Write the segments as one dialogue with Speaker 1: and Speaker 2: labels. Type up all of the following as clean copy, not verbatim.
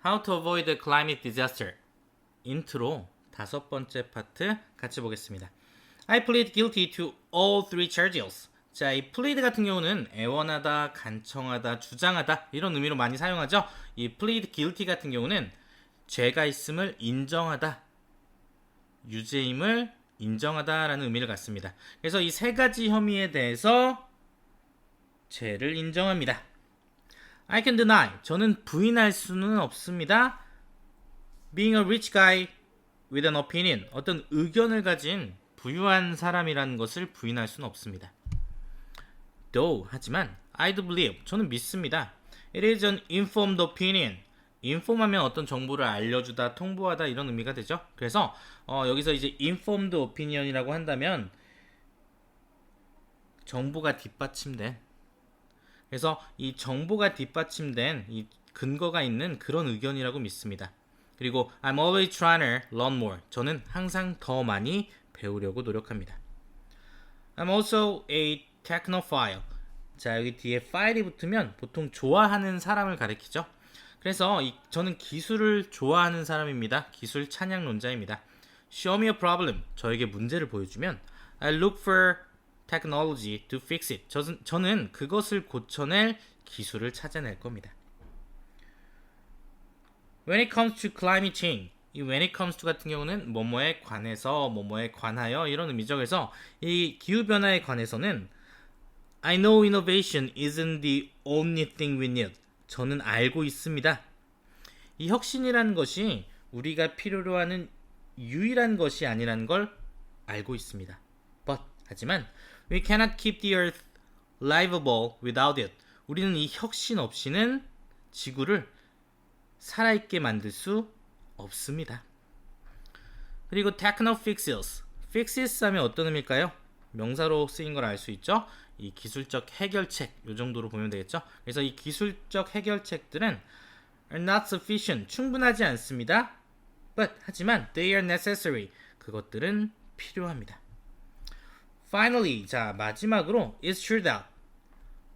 Speaker 1: How to avoid a climate disaster. 인트로 다섯 번째 파트 같이 보겠습니다. I plead guilty to all three charges. 자, 이 plead 같은 경우는 애원하다, 간청하다, 주장하다 이런 의미로 많이 사용하죠. 이 plead guilty 같은 경우는 죄가 있음을 인정하다, 유죄임을 인정하다라는 의미를 갖습니다. 그래서 이 세 가지 혐의에 대해서 죄를 인정합니다. I can deny. 저는 부인할 수는 없습니다. Being a rich guy with an opinion. 어떤 의견을 가진 부유한 사람이라는 것을 부인할 수는 없습니다. Though, 하지만 I do believe. 저는 믿습니다. It is an informed opinion. inform하면 어떤 정보를 알려주다, 통보하다 이런 의미가 되죠. 그래서 여기서 이제 informed opinion이라고 한다면 정보가 뒷받침된, 그래서 이 정보가 뒷받침된 이 근거가 있는 그런 의견이라고 믿습니다. 그리고 I'm always trying to learn more. 저는 항상 더 많이 배우려고 노력합니다. I'm also a technophile. 자, 여기 뒤에 file이 붙으면 보통 좋아하는 사람을 가리키죠. 그래서 저는 기술을 좋아하는 사람입니다. 기술 찬양론자입니다. Show me a problem. 저에게 문제를 보여주면 I look for technology to fix it. 저는 그것을 고쳐낼 기술을 찾아낼 겁니다. When it comes to climate change, 이 when it comes to 같은 경우는 뭐뭐에 관해서, 뭐뭐에 관하여 이런 의미죠. 그래서 이 기후변화에 관해서는 I know innovation isn't the only thing we need. 저는 알고 있습니다. 이 혁신이라는 것이 우리가 필요로 하는 유일한 것이 아니라는 걸 알고 있습니다. But, 하지만 we cannot keep the earth livable without it. 우리는 이 혁신 없이는 지구를 살아있게 만들 수 없습니다. 그리고 techno fixes. fixes 하면 어떤 의미일까요? 명사로 쓰인 걸 알 수 있죠. 이 기술적 해결책 이 정도로 보면 되겠죠. 그래서 이 기술적 해결책들은 are not sufficient. 충분하지 않습니다. But 하지만 they are necessary. 그것들은 필요합니다. Finally, 자 마지막으로 it's true that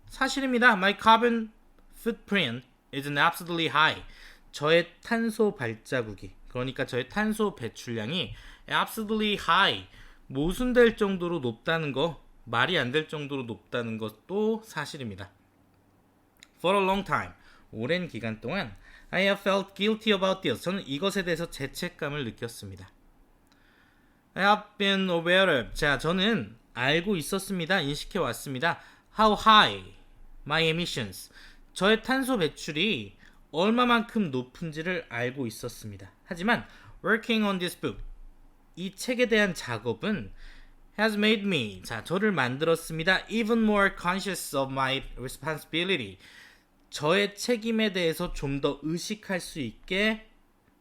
Speaker 1: 사실입니다. My carbon footprint is absolutely high. 저의 탄소 발자국이, 그러니까 저의 탄소 배출량이 absolutely high, 모순될 정도로 높다는 거, 말이 안 될 정도로 높다는 것도 사실입니다. For a long time, 오랜 기간 동안 I have felt guilty about this. 저는 이것에 대해서 죄책감을 느꼈습니다. I have been aware of. 자, 저는 알고 있었습니다. 인식해 왔습니다. How high my emissions. 저의 탄소 배출이 얼마만큼 높은지를 알고 있었습니다. 하지만 working on this book, 이 책에 대한 작업은 has made me, 자, 저를 만들었습니다. even more conscious of my responsibility. 저의 책임에 대해서 좀 더 의식할 수 있게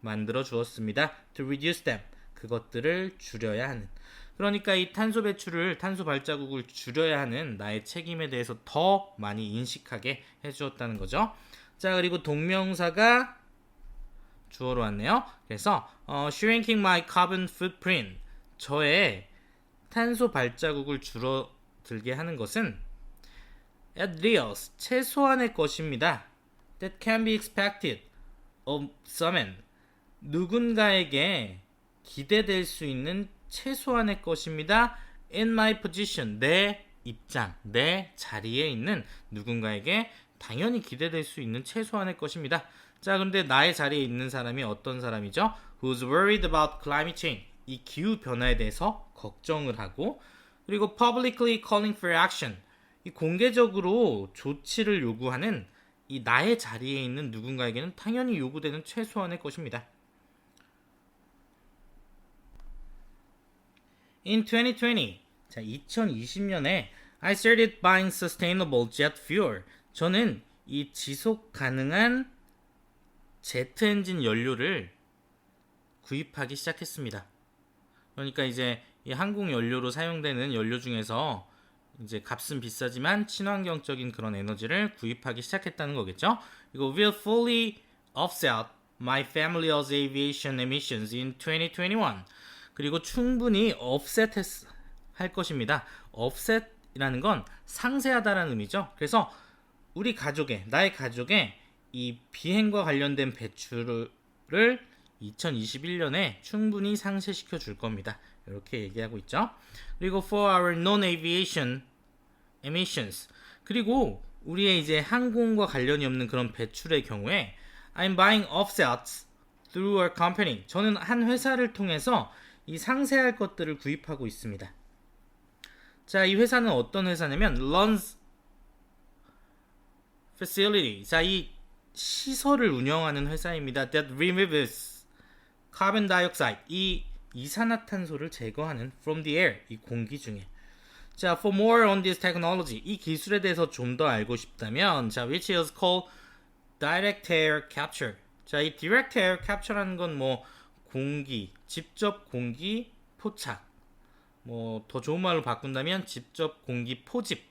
Speaker 1: 만들어 주었습니다. to reduce them. 그것들을 줄여야 하는. 그러니까 이 탄소 배출을, 탄소 발자국을 줄여야 하는 나의 책임에 대해서 더 많이 인식하게 해주었다는 거죠. 자, 그리고 동명사가 주어로 왔네요. 그래서 shrinking my carbon footprint, 저의 탄소 발자국을 줄어들게 하는 것은 at least, 최소한의 것입니다. that can be expected of someone, 누군가에게 기대될 수 있는 최소한의 것입니다. in my position, 내 입장, 내 자리에 있는 누군가에게 당연히 기대될 수 있는 최소한의 것입니다. 자, 그런데 나의 자리에 있는 사람이 어떤 사람이죠? Who's worried about climate change. 이 기후 변화에 대해서 걱정을 하고, 그리고 publicly calling for action. 이 공개적으로 조치를 요구하는 이 나의 자리에 있는 누군가에게는 당연히 요구되는 최소한의 것입니다. In 2020, 자, 2020년에 I started buying sustainable jet fuel. 저는 이 지속 가능한 제트 엔진 연료를 구입하기 시작했습니다. 그러니까 이제 이 항공 연료로 사용되는 연료 중에서 이제 값은 비싸지만 친환경적인 그런 에너지를 구입하기 시작했다는 거겠죠. 이거 will fully offset my family's aviation emissions in 2021. 그리고 충분히 offset 할 것입니다. offset이라는 건 상쇄하다라는 의미죠. 그래서 우리 가족의, 나의 가족의 이 비행과 관련된 배출을 2021년에 충분히 상쇄시켜 줄 겁니다. 이렇게 얘기하고 있죠. 그리고 for our non-aviation emissions, 그리고 우리의 이제 항공과 관련이 없는 그런 배출의 경우에 I'm buying offsets through our company. 저는 한 회사를 통해서 이 상쇄할 것들을 구입하고 있습니다. 자, 이 회사는 어떤 회사냐면 runs facility. 자, 이 시설을 운영하는 회사입니다. That removes carbon dioxide. 이 이산화탄소를 제거하는 from the air. 이 공기 중에. 자, for more on this technology. 이 기술에 대해서 좀 더 알고 싶다면, 자, which is called direct air capture. 자, 이 direct air capture라는 건 뭐 공기, 직접 공기 포착. 뭐 더 좋은 말로 바꾼다면 직접 공기 포집.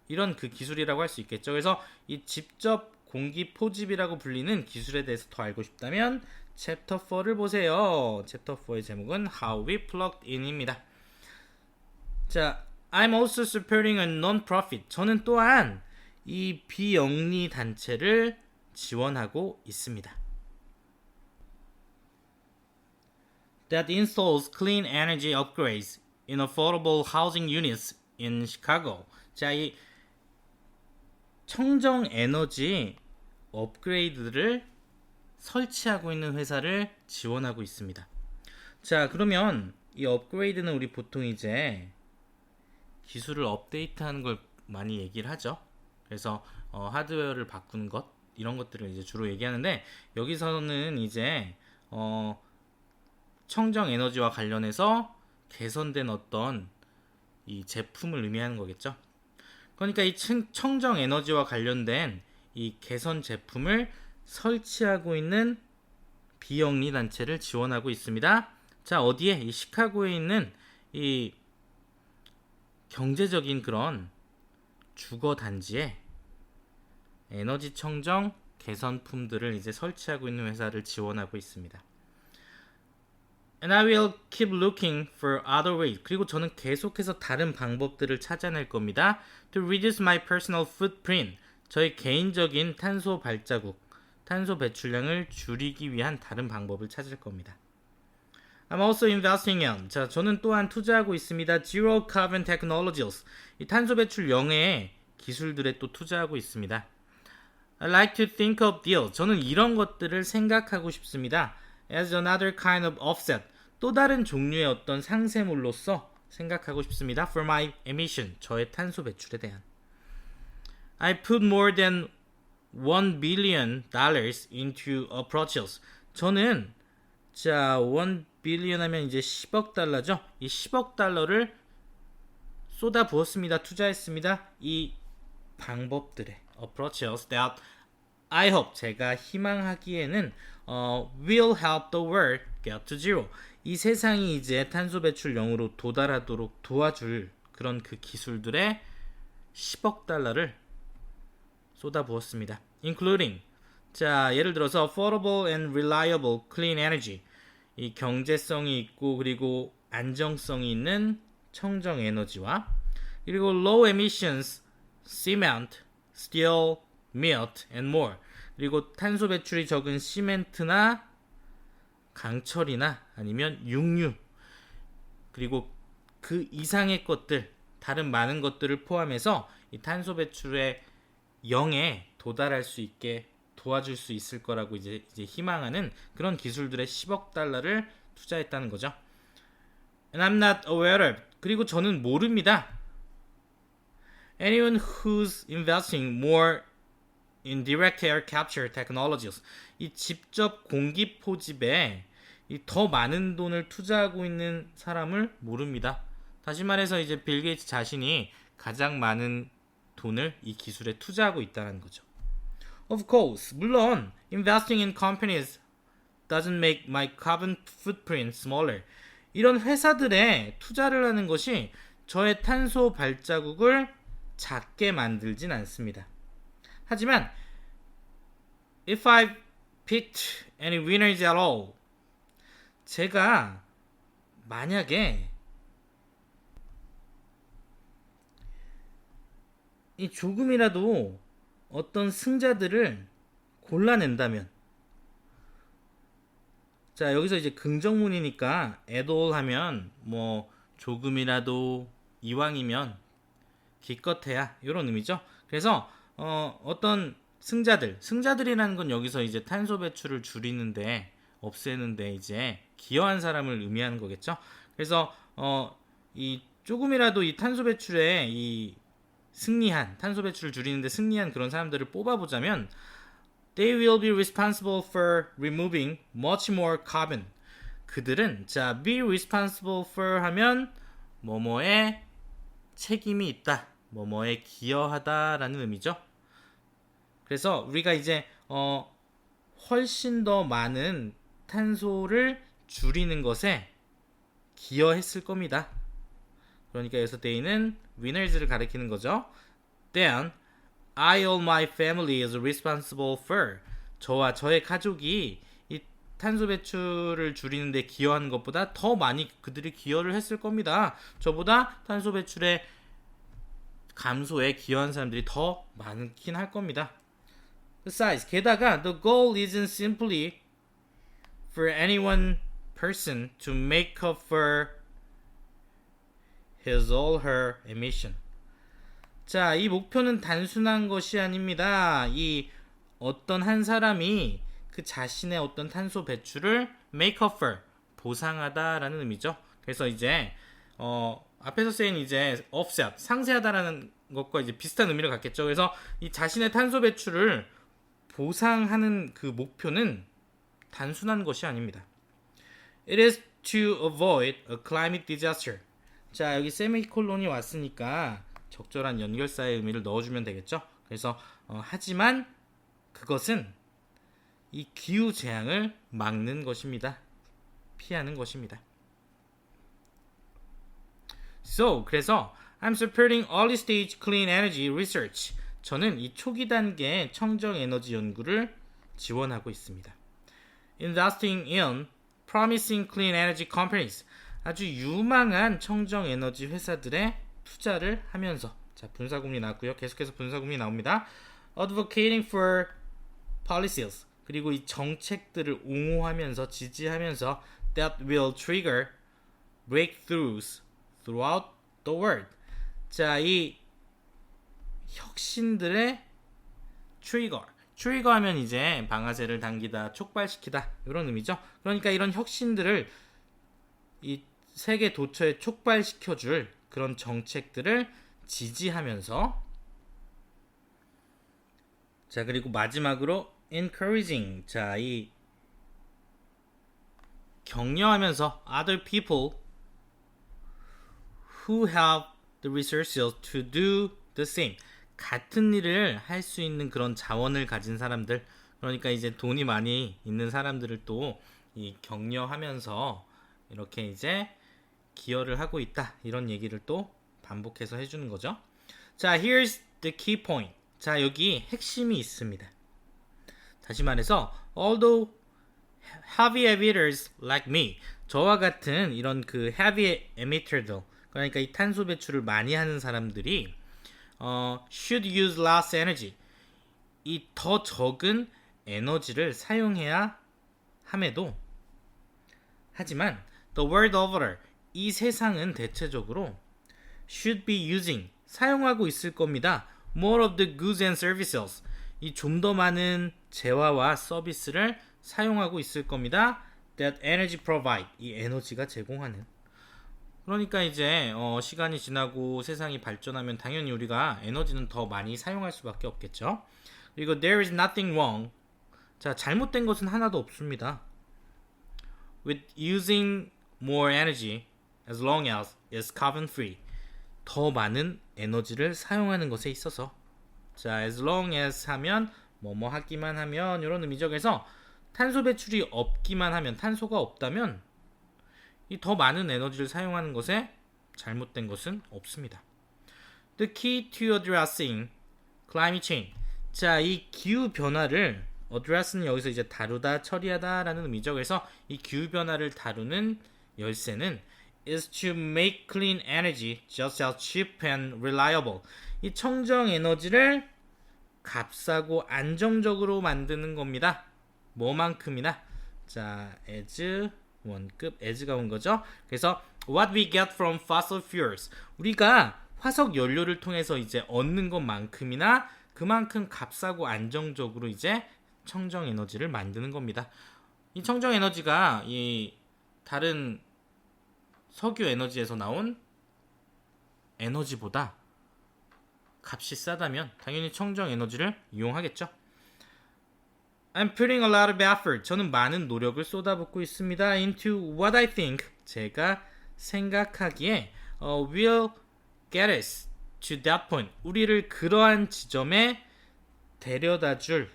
Speaker 1: 이런 그 기술이라고 할 수 있겠죠. 그래서 이 직접 공기 포집이라고 불리는 기술에 대해서 더 알고 싶다면 챕터 4를 보세요. 챕터 4의 제목은 How We Plugged In입니다. 자, I'm also supporting a non-profit. 저는 또한 이 비영리 단체를 지원하고 있습니다. That installs clean energy upgrades in affordable housing units in Chicago. 자, 이 청정 에너지 업그레이드를 설치하고 있는 회사를 지원하고 있습니다. 자, 그러면 이 업그레이드는 우리 보통 이제 기술을 업데이트하는 걸 많이 얘기를 하죠. 그래서 하드웨어를 바꾸는 것 이런 것들을 이제 주로 얘기하는데 여기서는 이제 청정 에너지와 관련해서 개선된 어떤 이 제품을 의미하는 거겠죠. 그러니까 이 청정 에너지와 관련된 이 개선 제품을 설치하고 있는 비영리 단체를 지원하고 있습니다. 자, 어디에? 이 시카고에 있는 이 경제적인 그런 주거 단지에 에너지 청정 개선품들을 이제 설치하고 있는 회사를 지원하고 있습니다. And I will keep looking for other ways. 그리고 저는 계속해서 다른 방법들을 찾아낼 겁니다. To reduce my personal footprint. 저의 개인적인 탄소 발자국, 탄소 배출량을 줄이기 위한 다른 방법을 찾을 겁니다. I'm also investing in. 자, 저는 또한 투자하고 있습니다. Zero carbon technologies. 이 탄소 배출 0의 기술들에 또 투자하고 있습니다. I like to think of deals. 저는 이런 것들을 생각하고 싶습니다. As another kind of offset. 또 다른 종류의 어떤 상쇄물로서 생각하고 싶습니다. For my emission. 저의 탄소 배출에 대한. I put more than $1 billion into approaches. 저는 자, 1 billion 하면 이제 10억 달러죠. 이 10억 달러를 쏟아 부었습니다. 투자했습니다. 이 방법들에 approaches that I hope 제가 희망하기에는 will help the world get to zero. 이 세상이 이제 탄소 배출 0으로 도달하도록 도와줄 그런 그 기술들에 10억 달러를 쏟아 부었습니다. Including 자, 예를 들어서 affordable and reliable clean energy. 이 경제성이 있고 그리고 안정성이 있는 청정 에너지와 그리고 low emissions cement, steel, meat and more. 그리고 탄소 배출이 적은 시멘트나 강철이나 아니면 육류 그리고 그 이상의 것들 다른 많은 것들을 포함해서 이 탄소 배출의 0에 도달할 수 있게 도와줄 수 있을 거라고 이제 희망하는 그런 기술들의 10억 달러를 투자했다는 거죠. And I'm not aware of. 그리고 저는 모릅니다. Anyone who's investing more in direct air capture technologies. 이 직접 공기 포집에 이 더 많은 돈을 투자하고 있는 사람을 모릅니다. 다시 말해서 이제 빌 게이츠 자신이 가장 많은 돈을 이 기술에 투자하고 있다는 거죠. Of course, 물론 investing in companies doesn't make my carbon footprint smaller. 이런 회사들에 투자를 하는 것이 저의 탄소 발자국을 작게 만들진 않습니다. 하지만 if I picked any winners at all, 제가 만약에 이 조금이라도 어떤 승자들을 골라낸다면. 자, 여기서 이제 긍정문이니까 at all 하면 뭐 조금이라도 이왕이면 기껏해야 이런 의미죠. 그래서 어떤 승자들이라는 건 여기서 이제 탄소 배출을 줄이는데 없애는데 이제 기여한 사람을 의미하는 거겠죠. 그래서 이 조금이라도 이 탄소 배출에 이 탄소 배출을 줄이는데 승리한 그런 사람들을 뽑아보자면 they will be responsible for removing much more carbon. 그들은 자 be responsible for 하면 뭐뭐에 책임이 있다, 뭐뭐에 기여하다라는 의미죠. 그래서 우리가 이제 훨씬 더 많은 탄소를 줄이는 것에 기여했을 겁니다. 그러니까 여기서 they는 winners를 가리키는 거죠. Then I or my family is responsible for. 저와 저의 가족이 이 탄소 배출을 줄이는데 기여하는 것보다 더 많이 그들이 기여를 했을 겁니다. 저보다 탄소 배출의 감소에 기여한 사람들이 더 많긴 할 겁니다. Besides, 게다가 the goal isn't simply for any one person to make up for his or her emission. 자, 이 목표는 단순한 것이 아닙니다. 이 어떤 한 사람이 그 자신의 어떤 탄소 배출을 make up for, 보상하다라는 의미죠. 그래서 이제 앞에서 쓰인 이제 offset, 상쇄하다라는 것과 이제 비슷한 의미를 갖겠죠. 그래서 이 자신의 탄소 배출을 보상하는 그 목표는 단순한 것이 아닙니다. It is to avoid a climate disaster. 자, 여기 세미콜론이 왔으니까 적절한 연결사의 의미를 넣어주면 되겠죠. 그래서 하지만 그것은 이 기후 재앙을 막는 것입니다. 피하는 것입니다. So, 그래서 I'm supporting early stage clean energy research. 저는 이 초기 단계 청정 에너지 연구를 지원하고 있습니다. Investing in promising clean energy companies. 아주 유망한 청정 에너지 회사들의 투자를 하면서, 자, 분사구문이 나왔고요. 계속해서 분사구문이 나옵니다. Advocating for policies. 그리고 이 정책들을 옹호하면서, 지지하면서 that will trigger breakthroughs throughout the world. 자, 이 혁신들의 트리거 하면 이제 방아쇠를 당기다, 촉발시키다 이런 의미죠. 그러니까 이런 혁신들을 이 세계 도처에 촉발시켜줄 그런 정책들을 지지하면서, 자, 그리고 마지막으로 encouraging. 자, 이 격려하면서 other people who have the resources to do the same. 같은 일을 할 수 있는 그런 자원을 가진 사람들, 그러니까 이제 돈이 많이 있는 사람들을 또 이 격려하면서 이렇게 이제 기여를 하고 있다, 이런 얘기를 또 반복해서 해주는 거죠. 자, here's the key point. 자, 여기 핵심이 있습니다. 다시 말해서 although heavy emitters like me, 저와 같은 이런 그 heavy emitter들, 그러니까 이 탄소 배출을 많이 하는 사람들이 should use less energy, 이 더 적은 에너지를 사용해야 함에도, 하지만 the world over, 이 세상은 대체적으로 should be using, 사용하고 있을 겁니다. more of the goods and services, 이 좀 더 많은 재화와 서비스를 사용하고 있을 겁니다. that energy provide, 이 에너지가 제공하는. 그러니까 이제 시간이 지나고 세상이 발전하면 당연히 우리가 에너지는 더 많이 사용할 수밖에 없겠죠. 그리고 there is nothing wrong. 자, 잘못된 것은 하나도 없습니다. with using more energy as long as it's carbon free. 더 많은 에너지를 사용하는 것에 있어서, 자, as long as 하면 뭐뭐 하기만 하면 이런 의미죠. 그래서 탄소 배출이 없기만 하면, 탄소가 없다면 이 더 많은 에너지를 사용하는 것에 잘못된 것은 없습니다. The key to addressing climate change. 자, 이 기후 변화를 address는 여기서 이제 다루다, 처리하다라는 의미죠. 그래서 이 기후 변화를 다루는 열쇠는 is to make clean energy just as cheap and reliable. 이 청정 에너지를 값싸고 안정적으로 만드는 겁니다. 뭐만큼이나. 자, as 원급 as가 온 거죠. 그래서 what we get from fossil fuels. 우리가 화석 연료를 통해서 이제 얻는 것만큼이나 그만큼 값싸고 안정적으로 이제 청정 에너지를 만드는 겁니다. 이 청정 에너지가 이 다른 석유 에너지에서 나온 에너지보다 값이 싸다면 당연히 청정 에너지를 이용하겠죠. I'm putting a lot of effort. 저는 많은 노력을 쏟아붓고 있습니다. Into what I think. 제가 생각하기에 will get us to that point. 우리를 그러한 지점에 데려다줄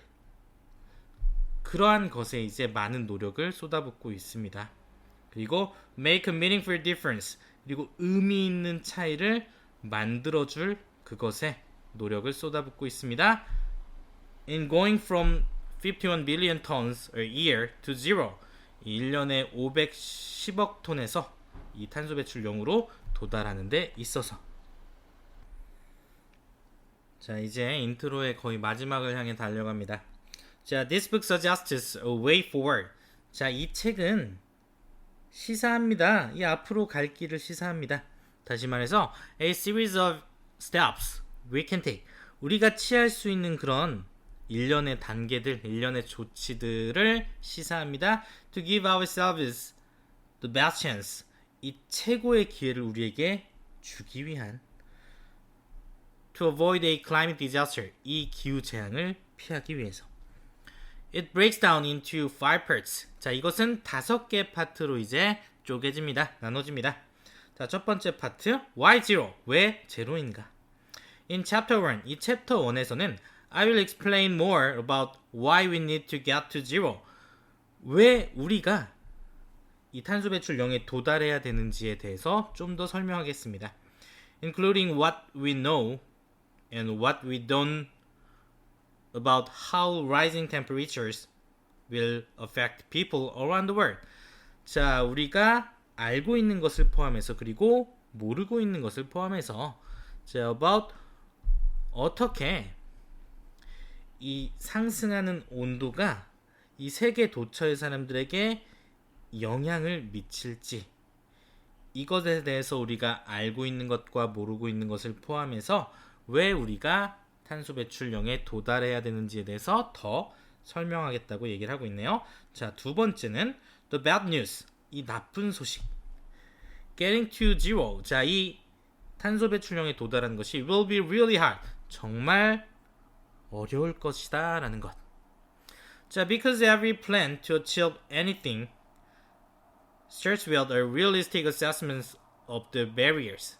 Speaker 1: 그러한 것에 이제 많은 노력을 쏟아붓고 있습니다. 그리고 make a meaningful difference. 그리고 의미 있는 차이를 만들어줄 그것에 노력을 쏟아붓고 있습니다. In going from 51 billion tons a year to zero. 1년에 510억 톤에서 이 탄소 배출 0으로 도달하는 데 있어서. 자, 이제 인트로의 거의 마지막을 향해 달려갑니다. 자, this book suggests a way forward. 자, 이 책은 시사합니다. 이 앞으로 갈 길을 시사합니다. 다시 말해서 a series of steps we can take. 우리가 취할 수 있는 그런 일련의 단계들, 일련의 조치들을 시사합니다. To give ourselves the best chance. 이 최고의 기회를 우리에게 주기 위한. To avoid a climate disaster. 이 기후 재앙을 피하기 위해서. It breaks down into 5 parts. 자, 이것은 5개 파트로 이제 쪼개집니다. 나눠집니다. 자, 첫 번째 파트, why zero? 왜 제로인가? In chapter 1, 이 챕터 1에서는 I will explain more about why we need to get to zero. 왜 우리가 이 탄소 배출 0에 도달해야 되는지에 대해서 좀 더 설명하겠습니다. Including what we know and what we don't about how rising temperatures will affect people around the world. 자, 우리가 알고 있는 것을 포함해서 그리고 모르고 있는 것을 포함해서 자, about 어떻게 이 상승하는 온도가 이 세계 도처의 사람들에게 영향을 미칠지 이것에 대해서 우리가 알고 있는 것과 모르고 있는 것을 포함해서 왜 우리가 탄소 배출 0에 도달해야 되는지에 대해서 더 설명하겠다고 얘기를 하고 있네요. 자, 두 번째는 the bad news. 이 나쁜 소식. Getting to zero. 자, 이 탄소 배출 0에 도달하는 것이 will be really hard. 정말 어려울 것이다 라는 것. 자, because every plan to achieve anything starts with a realistic assessment of the barriers.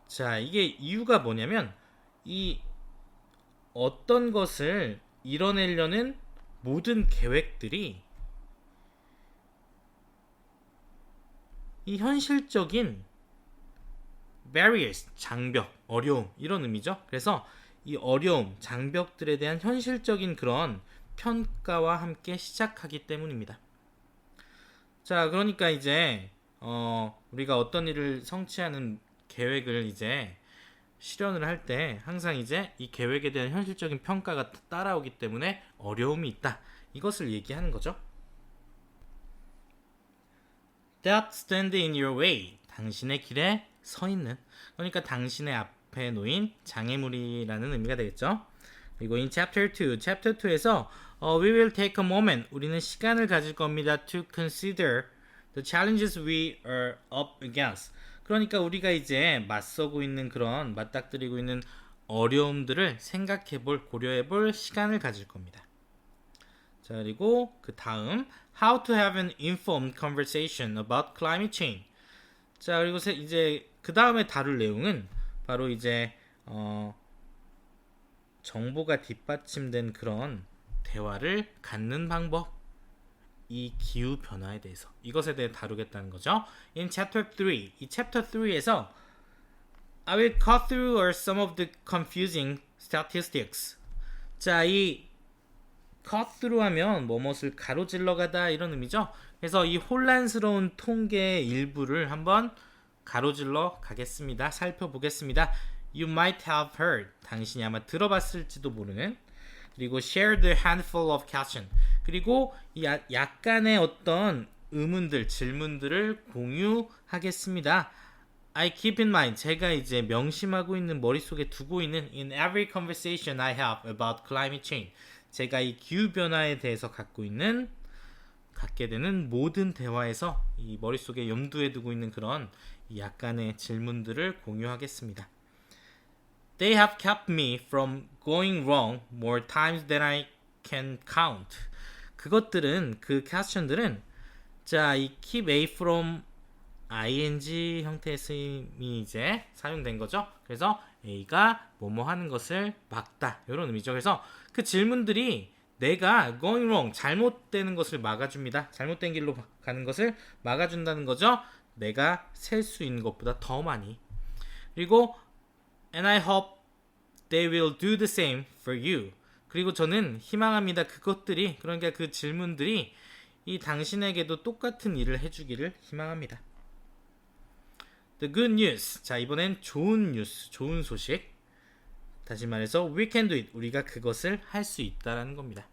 Speaker 1: 자, 이게 이유가 뭐냐면 이 어떤 것을 이뤄내려는 모든 계획들이 이 현실적인 barriers, 장벽, 어려움 이런 의미죠. 그래서 이 어려움, 장벽들에 대한 현실적인 그런 평가와 함께 시작하기 때문입니다. 자, 그러니까 이제 우리가 어떤 일을 성취하는 계획을 이제 실현을 할 때 항상 이제 이 계획에 대한 현실적인 평가가 따라오기 때문에 어려움이 있다. 이것을 얘기하는 거죠. That stand in your way. 당신의 길에 서 있는. 그러니까 당신의 앞에 놓인 장애물이라는 의미가 되겠죠. 그리고 in chapter 2, chapter 2에서 we will take a moment. 우리는 시간을 가질 겁니다. To consider the challenges we are up against. 그러니까 우리가 이제 맞서고 있는 그런 맞닥뜨리고 있는 어려움들을 생각해볼, 고려해볼 시간을 가질 겁니다. 자, 그리고 그 다음 How to have an informed conversation about climate change. 자, 그리고 이제 그 다음에 다룰 내용은 바로 이제 정보가 뒷받침된 그런 대화를 갖는 방법. 이 기후 변화에 대해서 이것에 대해 다루겠다는 거죠. In chapter 3, 이 chapter 3에서 I will cut through some of the confusing statistics. 자, 이 cut through 하면 뭐뭇을 가로질러 가다 이런 의미죠. 그래서 이 혼란스러운 통계의 일부를 한번 가로질러 가겠습니다. 살펴보겠습니다. You might have heard. 당신이 아마 들어봤을지도 모르는 그리고 share the handful of question. 그리고 약간의 어떤 의문들, 질문들을 공유하겠습니다. I keep in mind. 제가 이제 명심하고 있는 머릿속에 두고 있는 in every conversation I have about climate change. 제가 이 기후변화에 대해서 갖게 되는 모든 대화에서 이 머릿속에 염두에 두고 있는 그런 약간의 질문들을 공유하겠습니다. They have kept me from going wrong more times than I can count. 그것들은 그 question들은 자, 이 keep A from ing 형태의 쓰임이 이제 사용된 거죠. 그래서 A가 뭐뭐 하는 것을 막다 이런 의미죠. 그래서 그 질문들이 내가 going wrong 잘못되는 것을 막아줍니다. 잘못된 길로 가는 것을 막아준다는 거죠. 내가 셀 수 있는 것보다 더 많이. 그리고 and I hope they will do the same for you. 그리고 저는 희망합니다. 그것들이 그러니까 그 질문들이 이 당신에게도 똑같은 일을 해주기를 희망합니다. The good news. 자, 이번엔 좋은 뉴스, 좋은 소식. 다시 말해서 we can do it. 우리가 그것을 할 수 있다라는 겁니다.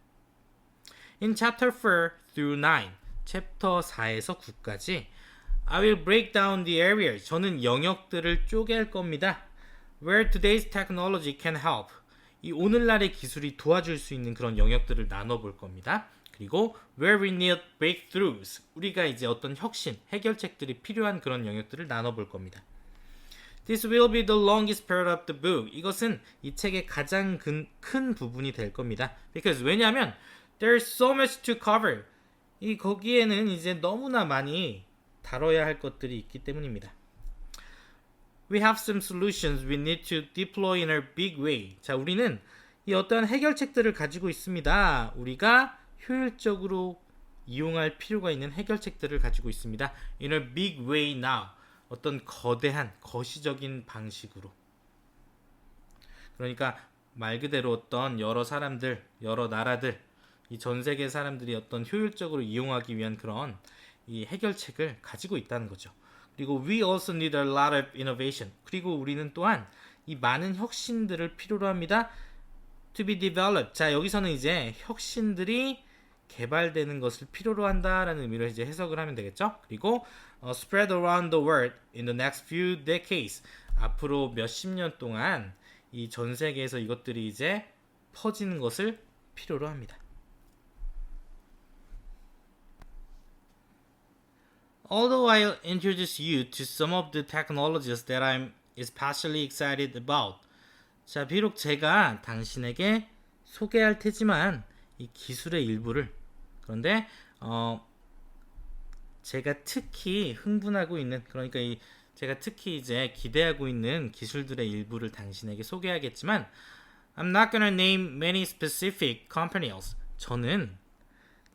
Speaker 1: In chapter 4 through 9, 챕터 4에서 9까지 I will break down the areas. 저는 영역들을 쪼갤 겁니다. Where today's technology can help. 이 오늘날의 기술이 도와줄 수 있는 그런 영역들을 나눠볼 겁니다. 그리고 where we need breakthroughs. 우리가 이제 어떤 혁신, 해결책들이 필요한 그런 영역들을 나눠볼 겁니다. This will be the longest part of the book. 이것은 이 책의 가장 큰 부분이 될 겁니다. Because 왜냐하면 there's so much to cover. 거기에는 이제 너무나 많이 다뤄야 할 것들이 있기 때문입니다. We have some solutions we need to deploy in a big way. 자, 우리는 이 어떠한 해결책들을 가지고 있습니다. 우리가 효율적으로 이용할 필요가 있는 해결책들을 가지고 있습니다. In a big way now. 어떤 거대한, 거시적인 방식으로. 그러니까 말 그대로 어떤 여러 사람들, 여러 나라들, 이 전 세계 사람들이 어떤 효율적으로 이용하기 위한 그런 이 해결책을 가지고 있다는 거죠. 그리고 we also need a lot of innovation. 그리고 우리는 또한 이 많은 혁신들을 필요로 합니다. To be developed. 자, 여기서는 이제 혁신들이 개발되는 것을 필요로 한다라는 의미로 이제 해석을 하면 되겠죠. 그리고 spread around the world in the next few decades. 앞으로 몇십 년 동안 이 전 세계에서 이것들이 이제 퍼지는 것을 필요로 합니다. Although I'll introduce you to some of the technologies that I'm especially excited about. 자, 비록 제가 당신에게 소개할 테지만 이 기술의 일부를 그런데 제가 특히 흥분하고 있는 그러니까 제가 특히 이제 기대하고 있는 기술들의 일부를 당신에게 소개하겠지만 I'm not gonna name many specific companies. 저는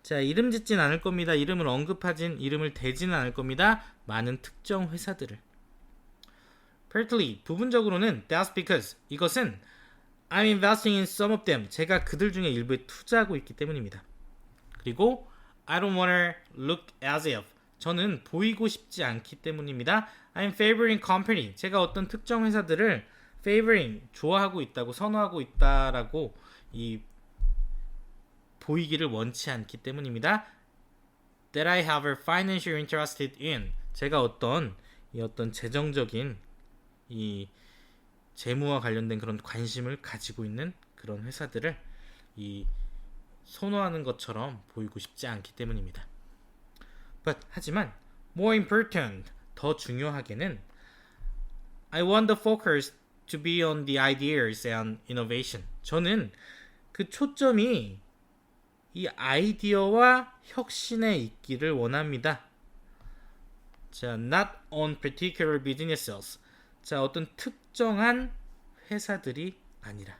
Speaker 1: 자, 이름 짓진 않을 겁니다. 이름을 대지는 않을 겁니다. 많은 특정 회사들을. Partly, 부분적으로는 that's because 이것은 I'm investing in some of them. 제가 그들 중에 일부에 투자하고 있기 때문입니다. 그리고 I don't wanna look as if. 저는 보이고 싶지 않기 때문입니다. I'm favoring company. 제가 어떤 특정 회사들을 favoring, 좋아하고 있다고, 선호하고 있다라고 보이기를 원치 않기 때문입니다. That I have a financial interested in. 제가 어떤 재정적인 이 재무와 관련된 그런 관심을 가지고 있는 그런 회사들을 선호하는 것처럼 보이고 싶지 않기 때문입니다. 하지만 more important, 더 중요하게는 I want the focus to be on the ideas and innovation. 저는 그 초점이 이 아이디어와 혁신에 있기를 원합니다. 자, not on particular businesses. 자, 어떤 특정한 회사들이 아니라.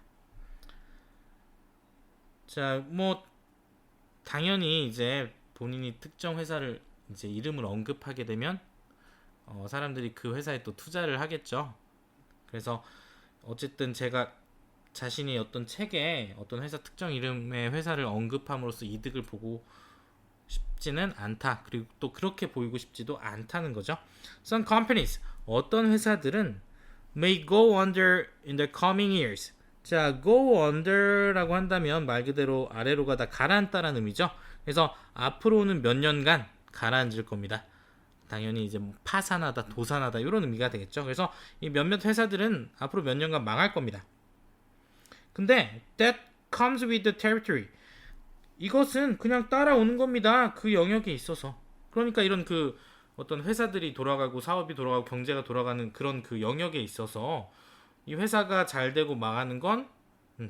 Speaker 1: 자, 당연히 이제 본인이 특정 회사를 이제 이름을 언급하게 되면 사람들이 그 회사에 또 투자를 하겠죠. 그래서 어쨌든 제가 자신이 어떤 책에 어떤 회사 특정 이름의 회사를 언급함으로써 이득을 보고 싶지는 않다. 그리고 또 그렇게 보이고 싶지도 않다는 거죠. Some companies, 어떤 회사들은 may go under in the coming years. 자, go under라고 한다면 말 그대로 아래로 가다 가라앉다라는 의미죠. 그래서 앞으로는 몇 년간 가라앉을 겁니다. 당연히 이제 뭐 파산하다, 도산하다 이런 의미가 되겠죠. 그래서 이 몇몇 회사들은 앞으로 몇 년간 망할 겁니다. 근데 that comes with the territory. 이것은 그냥 따라오는 겁니다. 그 영역에 있어서. 그러니까 이런 그 어떤 회사들이 돌아가고 사업이 돌아가고 경제가 돌아가는 그런 그 영역에 있어서 이 회사가 잘 되고 망하는 건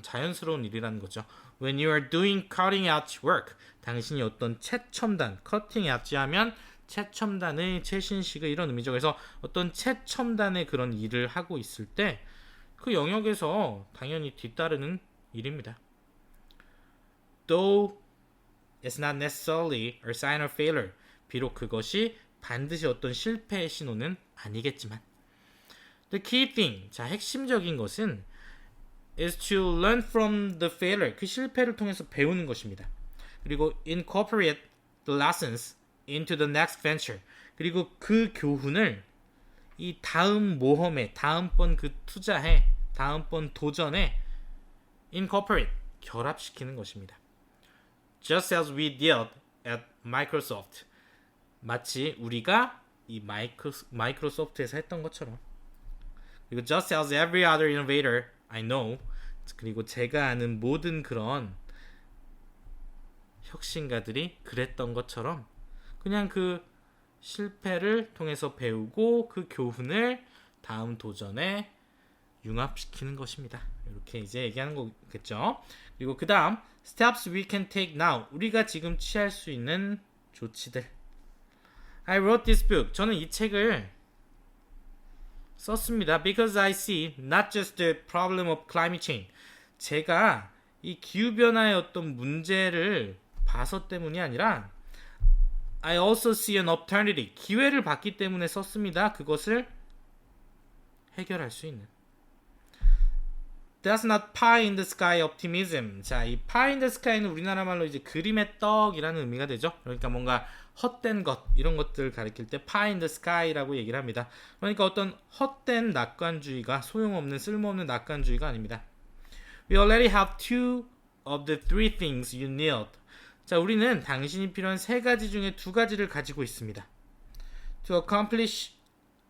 Speaker 1: 자연스러운 일이라는 거죠. When you are doing cutting edge work, 당신이 어떤 최첨단, cutting edge 하면 최첨단의 최신식의 이런 의미죠. 그래서 어떤 최첨단의 그런 일을 하고 있을 때 그 영역에서 당연히 뒤따르는 일입니다. Though it's not necessarily a sign of failure. 비록 그것이 반드시 어떤 실패의 신호는 아니겠지만. The key thing, 자 핵심적인 것은 is to learn from the failure. 그 실패를 통해서 배우는 것입니다. 그리고 incorporate the lessons into the next venture. 그리고 그 교훈을 이 다음 모험에, 다음번 그 투자에, 다음번 도전에 incorporate, 결합시키는 것입니다. Just as we did at Microsoft. 마치 우리가 이 마이크로소프트에서 했던 것처럼. 그리고 just as every other innovator I know. 그리고 제가 아는 모든 그런 혁신가들이 그랬던 것처럼 그냥 그 실패를 통해서 배우고 그 교훈을 다음 도전에 융합시키는 것입니다. 이렇게 이제 얘기하는 거겠죠. 그리고 그 다음 steps we can take now. 우리가 지금 취할 수 있는 조치들. I wrote this book. 저는 이 책을 썼습니다. Because I see not just the problem of climate change. 제가 이 기후변화의 어떤 문제를 봐서 때문이 아니라 I also see an opportunity. 기회를 봤기 때문에 썼습니다. 그것을 해결할 수 있는. That's not pie in the sky optimism. 자, 이 pie in the sky는 우리나라 말로 이제 그림의 떡이라는 의미가 되죠. 그러니까 뭔가 헛된 것, 이런 것들을 가리킬 때 pie in the sky라고 얘기를 합니다. 그러니까 어떤 헛된 낙관주의가 소용없는 쓸모없는 낙관주의가 아닙니다. We already have two of the three things you need. 자, 우리는 당신이 필요한 세 가지 중에 두 가지를 가지고 있습니다. To accomplish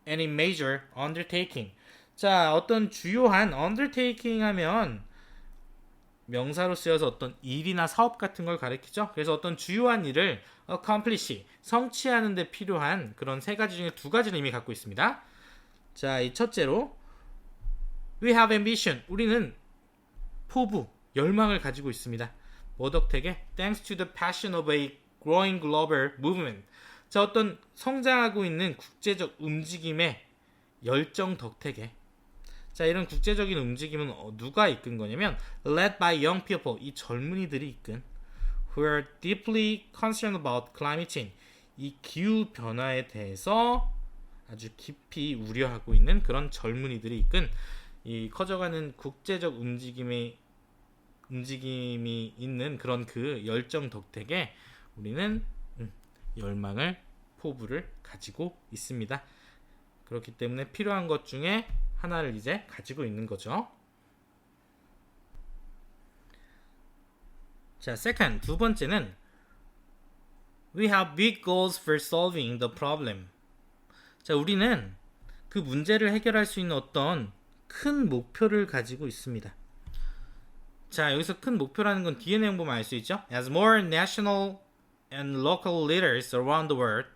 Speaker 1: any major undertaking. 자, 어떤 주요한 undertaking 하면 명사로 쓰여서 어떤 일이나 사업 같은 걸 가리키죠. 그래서 어떤 주요한 일을 accomplish, 성취하는 데 필요한 그런 세 가지 중에 두 가지를 이미 갖고 있습니다. 자, 이 첫째로 we have ambition. 우리는 포부, 열망을 가지고 있습니다. 뭐 덕택에? Thanks to the passion of a growing global movement. 자, 어떤 성장하고 있는 국제적 움직임의 열정 덕택에. 자, 이런 국제적인 움직임은 누가 이끈 거냐면 led by young people, 이 젊은이들이 이끈 who are deeply concerned about climate change. 이 기후 변화에 대해서 아주 깊이 우려하고 있는 그런 젊은이들이 이끈 이 커져가는 국제적 움직임이 있는 그런 그 열정 덕택에 우리는 열망을, 포부를 가지고 있습니다. 그렇기 때문에 필요한 것 중에 하나를 이제 가지고 있는 거죠. 자, second, 두 번째는 we have big goals for solving the problem. 자, 우리는 그 문제를 해결할 수 있는 어떤 큰 목표를 가지고 있습니다. 자, 여기서 큰 목표라는 건 뒤에 내용 보면 알 수 있죠. As more national and local leaders around the world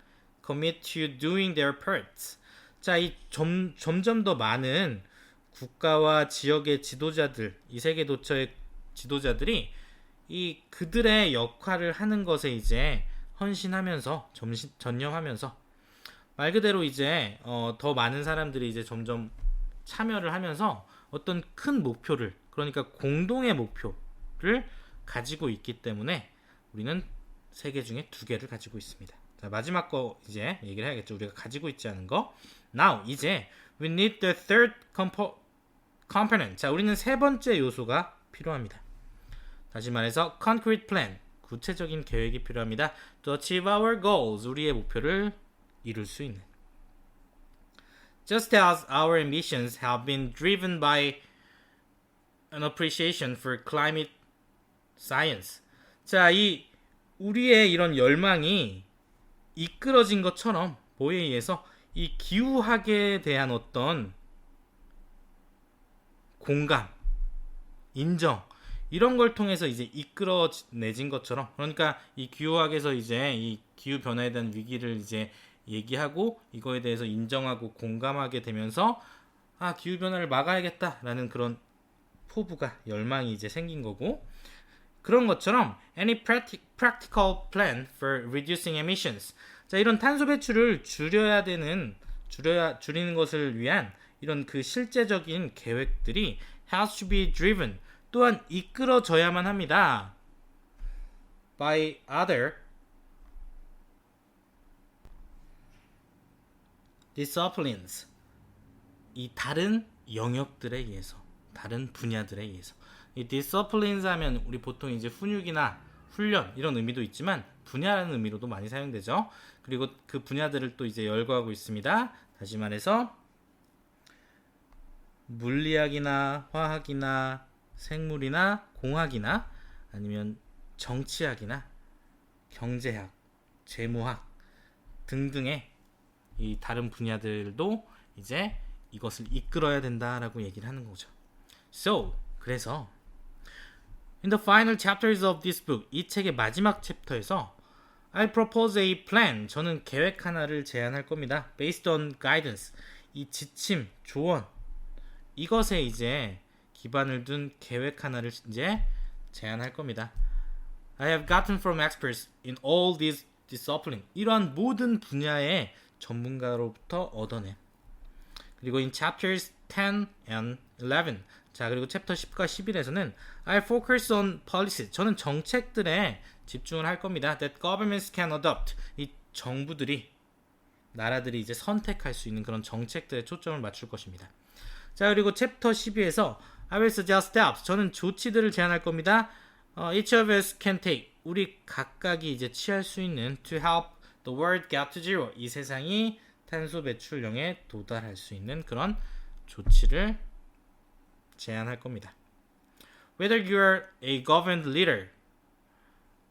Speaker 1: commit to doing their parts. 자, 이 점점 더 많은 국가와 지역의 지도자들, 이 세계 도처의 지도자들이 이 그들의 역할을 하는 것에 이제 헌신하면서 전념하면서 말 그대로 이제 더 많은 사람들이 이제 점점 참여를 하면서 어떤 큰 목표를, 그러니까 공동의 목표를 가지고 있기 때문에 우리는 세 개 중에 두 개를 가지고 있습니다. 자, 마지막 거 이제 얘기를 해야겠죠. 우리가 가지고 있지 않은 거. Now, 이제 we need the third component. 자, 우리는 세 번째 요소가 필요합니다. 다시 말해서 concrete plan, 구체적인 계획이 필요합니다. To achieve our goals, 우리의 목표를 이룰 수 있는. Just as our ambitions have been driven by an appreciation for climate science. 자, 이 우리의 이런 열망이 이끌어진 것처럼 뭐에 의해서 이 기후학에 대한 어떤 공감, 인정 이런 걸 통해서 이제 이끌어내진 것처럼, 그러니까 이 기후학에서 이제 이 기후 변화에 대한 위기를 이제 얘기하고 이거에 대해서 인정하고 공감하게 되면서 아, 기후 변화를 막아야겠다라는 그런 포부가 열망이 이제 생긴 거고, 그런 것처럼 any practical plan for reducing emissions. 자, 이런 탄소 배출을 줄이는 것을 위한 이런 그 실제적인 계획들이 has to be driven, 또한 이끌어져야만 합니다. by other disciplines. 이 다른 영역들에 의해서, 다른 분야들에 의해서. 이 disciplines 하면 우리 보통 이제 훈육이나 훈련 이런 의미도 있지만 분야라는 의미로도 많이 사용되죠. 그리고 그 분야들을 또 이제 열거하고 있습니다. 다시 말해서 물리학이나 화학이나 생물이나 공학이나 아니면 정치학이나 경제학, 재무학 등등의 이 다른 분야들도 이제 이것을 이끌어야 된다라고 얘기를 하는 거죠. So, 그래서 in the final chapters of this book, 이 책의 마지막 챕터에서 I propose a plan, 저는 계획 하나를 제안할 겁니다. based on guidance, 이 지침, 조언, 이것에 이제 기반을 둔 계획 하나를 이제 제안할 겁니다. I have gotten from experts in all these disciplines, 이러한 모든 분야의 전문가로부터 얻어낸. 그리고 in chapters 10 and 11, 자, 그리고 챕터 10과 11에서는 I focus on policies, 저는 정책들에 집중을 할 겁니다. that governments can adopt, 이 정부들이, 나라들이 이제 선택할 수 있는 그런 정책들에 초점을 맞출 것입니다. 자, 그리고 챕터 12에서 I will suggest steps, 저는 조치들을 제안할 겁니다. each of us can take, 우리 각각이 이제 취할 수 있는 to help the world get to zero, 이 세상이 탄소 배출령에 도달할 수 있는 그런 조치를 제안할 겁니다. Whether you're a government leader,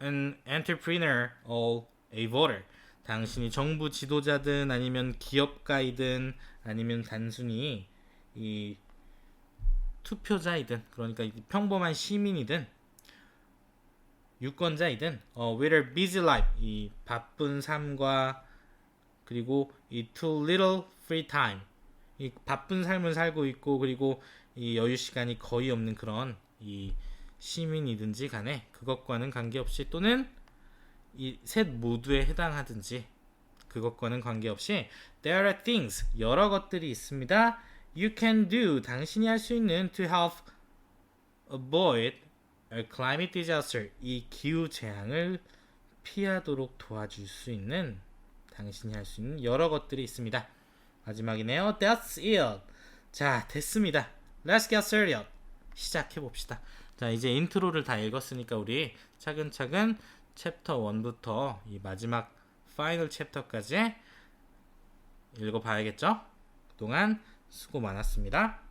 Speaker 1: an entrepreneur, or a voter, 당신이 정부 지도자든 아니면 기업가이든 아니면 단순히 이 투표자이든, 그러니까 평범한 시민이든 유권자이든, whether busy life, 이 바쁜 삶과 그리고 이 too little free time, 이 바쁜 삶을 살고 있고 그리고 이 여유 시간이 거의 없는 그런 이 시민이든지 간에 그것과는 관계없이, 또는 이 셋 모두에 해당하든지 그것과는 관계없이 there are things, 여러 것들이 있습니다. you can do, 당신이 할 수 있는 to help avoid a climate disaster, 이 기후 재앙을 피하도록 도와줄 수 있는, 당신이 할 수 있는 여러 것들이 있습니다. 마지막이네요. That's it. 자, 됐습니다. Let's get started. 시작해봅시다. 자, 이제 인트로를 다 읽었으니까 우리 차근차근 챕터 1부터 이 마지막 파이널 챕터까지 읽어봐야겠죠? 그동안 수고 많았습니다.